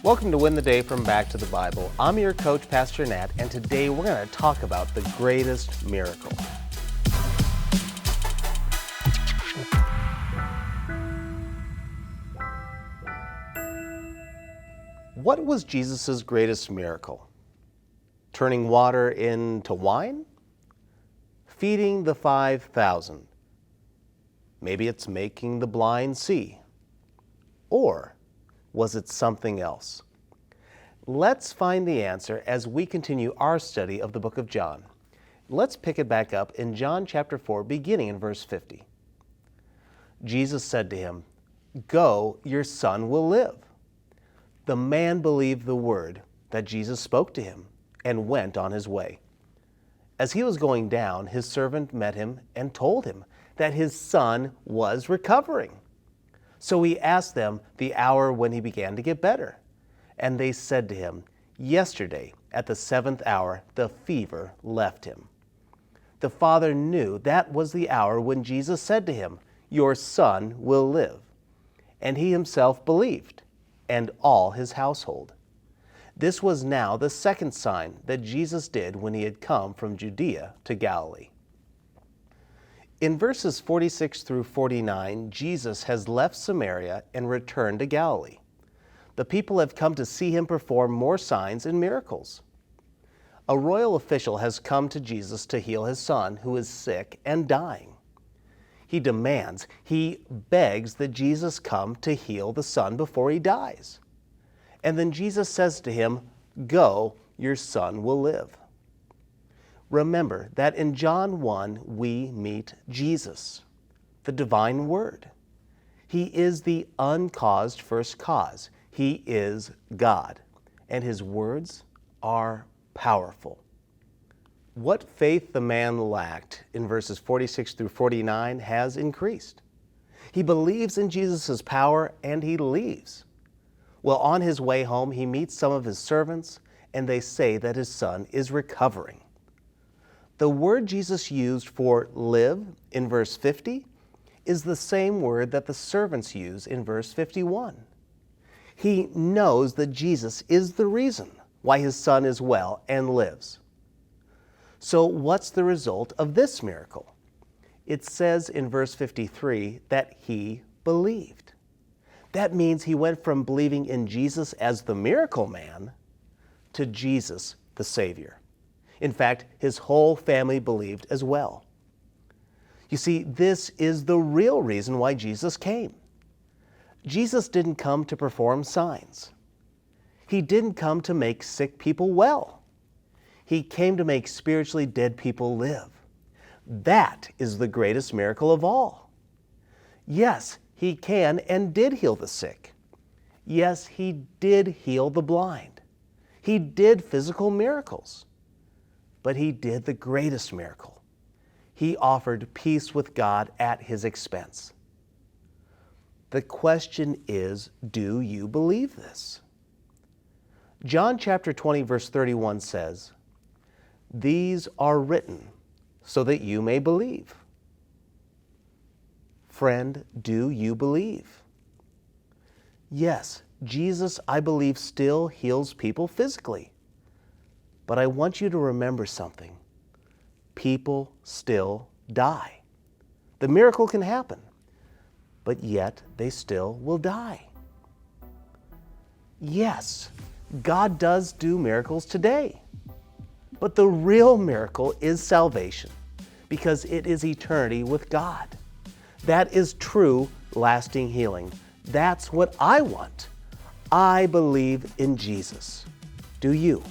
Welcome to Win the Day from Back to the Bible. I'm your coach, Pastor Nat, and today we're going to talk about the greatest miracle. What was Jesus' greatest miracle? Turning water into wine? Feeding the 5,000? Maybe it's making the blind see. Or was it something else? Let's find the answer as we continue our study of the book of John. Let's pick it back up in John chapter 4, beginning in verse 50. Jesus said to him, "Go, your son will live." The man believed the word that Jesus spoke to him and went on his way. As he was going down, his servant met him and told him that his son was recovering. So he asked them the hour when he began to get better. And they said to him, "Yesterday, at the 7th hour, the fever left him." The father knew that was the hour when Jesus said to him, "Your son will live." And he himself believed, and all his household. This was now the second sign that Jesus did when he had come from Judea to Galilee. In verses 46 through 49, Jesus has left Samaria and returned to Galilee. The people have come to see him perform more signs and miracles. A royal official has come to Jesus to heal his son, who is sick and dying. He begs that Jesus come to heal the son before he dies. And then Jesus says to him, "Go, your son will live." Remember that in John 1, we meet Jesus, the divine Word. He is the uncaused first cause. He is God, and his words are powerful. What faith the man lacked in verses 46 through 49 has increased. He believes in Jesus' power and he leaves. Well, on his way home, he meets some of his servants, and they say that his son is recovering. The word Jesus used for live in verse 50 is the same word that the servants use in verse 51. He knows that Jesus is the reason why his son is well and lives. So what's the result of this miracle? It says in verse 53 that he believed. That means he went from believing in Jesus as the miracle man to Jesus the Savior. In fact, his whole family believed as well. You see, this is the real reason why Jesus came. Jesus didn't come to perform signs. He didn't come to make sick people well. He came to make spiritually dead people live. That is the greatest miracle of all. Yes, he can and did heal the sick. Yes, he did heal the blind. He did physical miracles. But he did the greatest miracle. He offered peace with God at his expense. The question is, do you believe this? John chapter 20, verse 31 says, "These are written so that you may believe." Friend, do you believe? Yes, Jesus, I believe, still heals people physically. But I want you to remember something. People still die. The miracle can happen, but yet they still will die. Yes, God does do miracles today, but the real miracle is salvation, because it is eternity with God. That is true, lasting healing. That's what I want. I believe in Jesus. Do you?